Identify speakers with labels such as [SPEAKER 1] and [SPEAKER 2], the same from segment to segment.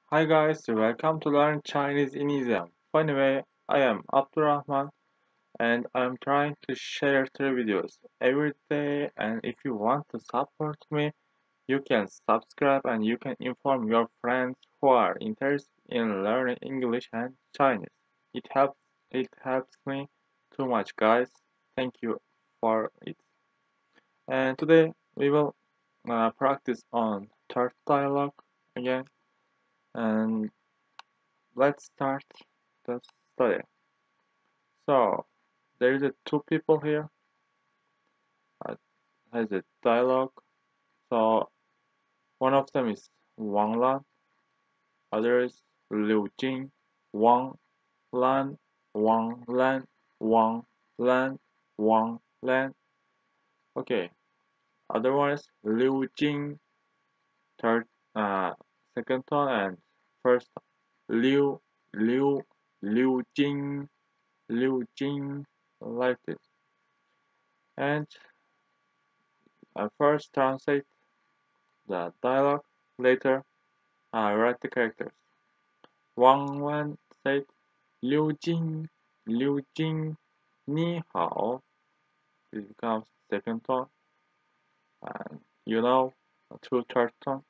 [SPEAKER 1] Hi guys, welcome to learn Chinese in easy. Anyway, I am Abdurrahman and I'm trying to share 3 videos every day, and if you want to support me, you can subscribe and you can inform your friends who are interested in learning English and Chinese. It helps me too much guys. Thank you for it. And today we will practice on third dialogue again, and let's start the study. So there is a two people here. Has a dialogue. So one of them is Wang Lan, other is Liu Jing. Wang Lan, Wang Lan, Wang Lan, Wang Lan. Okay. Other one is Liu Jing, third, second tone, and first tone. Liu Jing, Liu Jing, like this. And I first translate the dialogue, later I write the characters. Wang Wan said, Liu Jing, ni hao. This becomes second tone. And you know, two third tone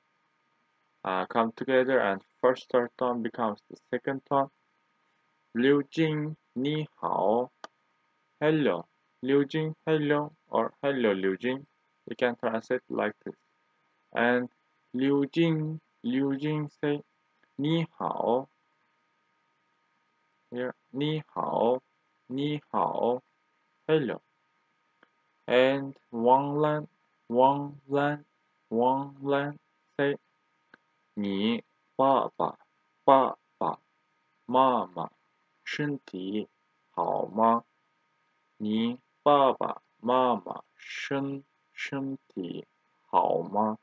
[SPEAKER 1] come together, and first third tone becomes the second tone. Liu Jing, ni hao. Hello, Liu Jing, hello, or hello, Liu Jing. You can translate like this. And Liu Jing say, ni hao. Here, ni hao, hello. And Wang Lan say, 你爸爸妈妈身体好吗？你爸爸妈妈身体好吗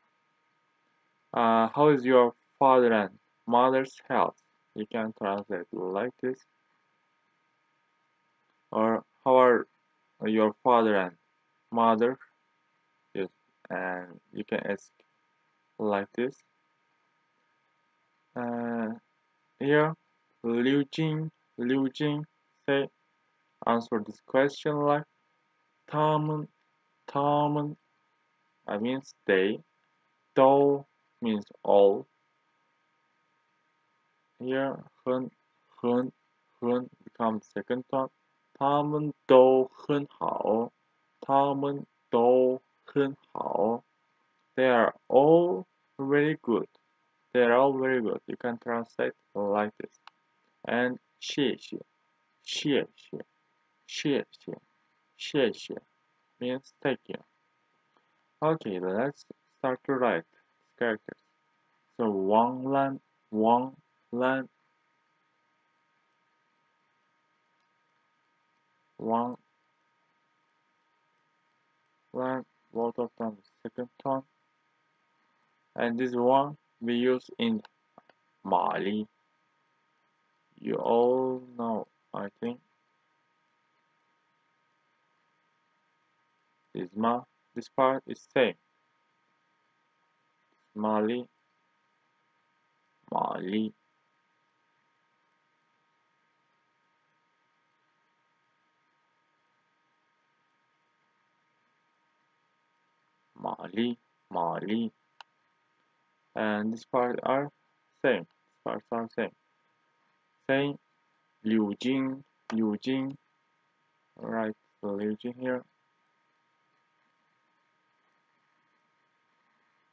[SPEAKER 1] ？How is your father and mother's health? You can translate like this. Or how are your father and mother? Yes, and you can ask like this. Here, Liu Jing say, answer this question like, 他们 I means they, 都 means all. Here, 很 becomes second tone. 他们都很好. They are all very good. You can translate like this. And 谢谢 means thank you. Okay, let's start to write characters. So Wang Lan, both of them second tone. And this one we use in Mali. You all know, I think. This part is same. Mali. And this part are same. Saying Liu Jing. Right, so Liu Jing here.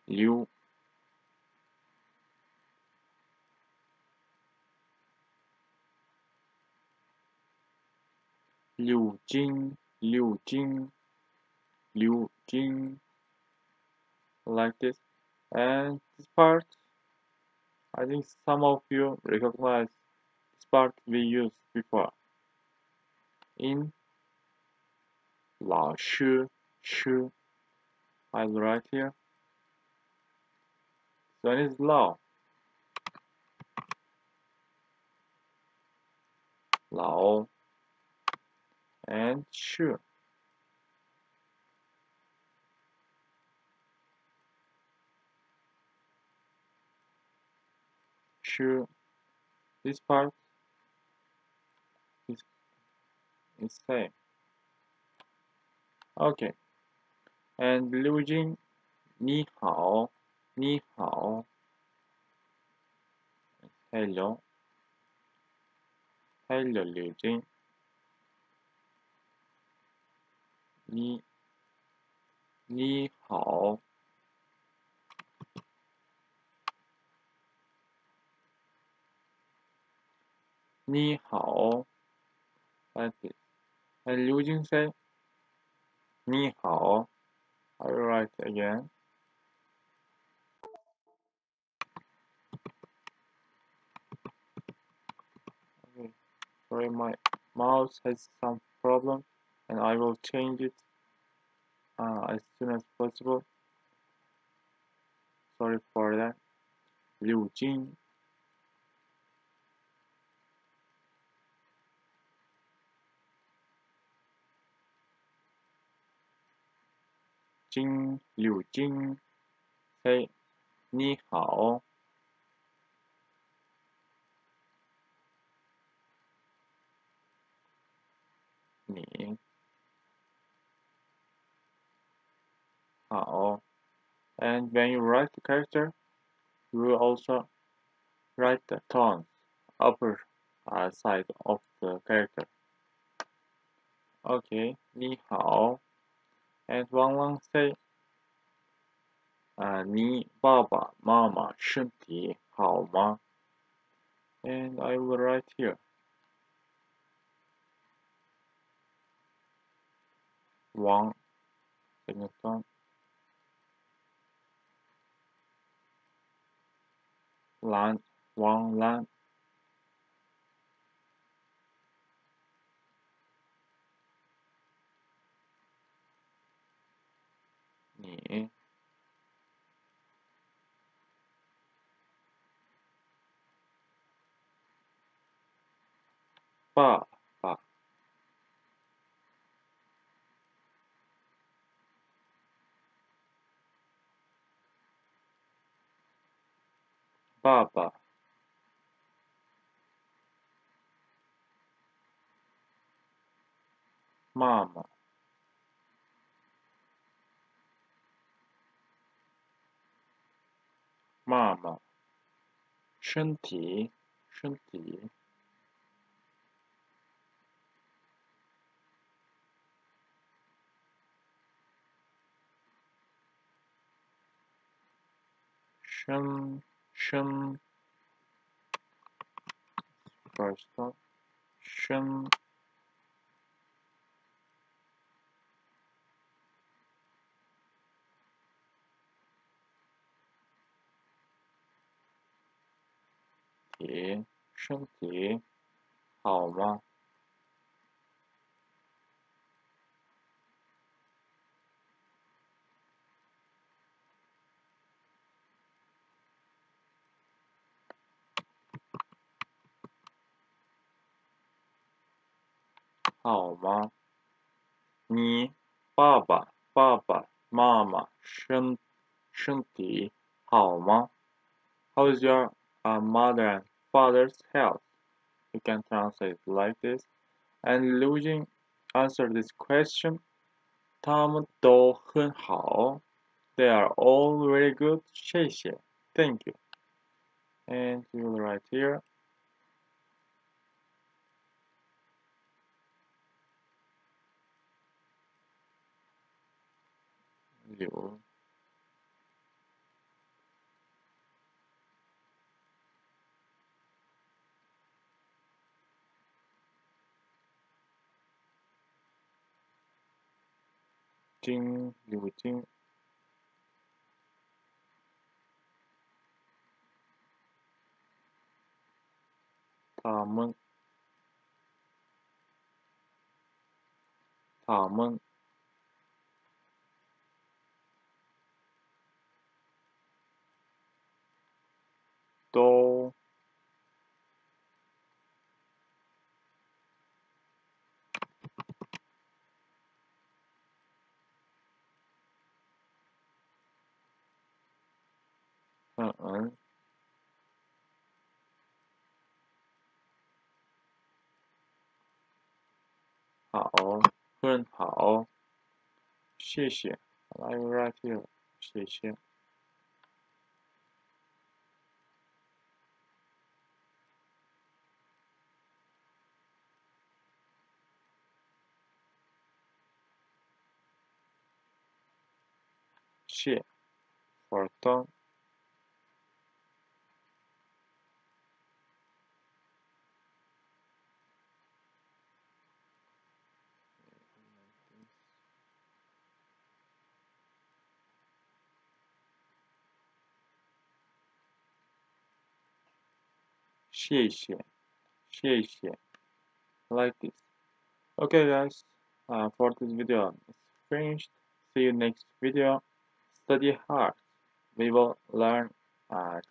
[SPEAKER 1] Liu Jing, like this. And this part, I think some of you recognize this part we used before. In 老师 I'll write here. So it is lao. And 是 是 to this part is same. Okay. And Liu Jing, 你好,你好. Hello. Hello, Liu Jing. 你好. Ni hao. That's it. And Liu Jing say, Ni hao. I will write again. Okay. Sorry, my mouse has some problem, and I will change it as soon as possible. Sorry for that. Liu Jing. Liu Jing say, 你好. Ni hao. And when you write the character, you will also write the tone, upper side of the character. Okay, 你好. And Wang Wang say, 你爸爸妈妈身体好吗? And I will write here. Wang, second one. Lan, Wang Lan. Ni. Ba, ba. Baba. Mama. Mama. 身体,身体. Shen. First one. Shen. Ti. 身体好吗? "好吗?你爸爸妈妈身体好吗? How is your mother and father's health?" You can translate like this. And Liu Jing answered this question. 他们都很好. They are all very good. 谢谢. Thank you. And you will write here. Liu. Liu Jing. 他们都很很好，谢谢。I will write here，谢谢。谢 for done. Xie, like this. Okay, guys, for this video is finished. See you next video. Study hard. We will learn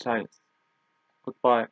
[SPEAKER 1] Chinese. Goodbye.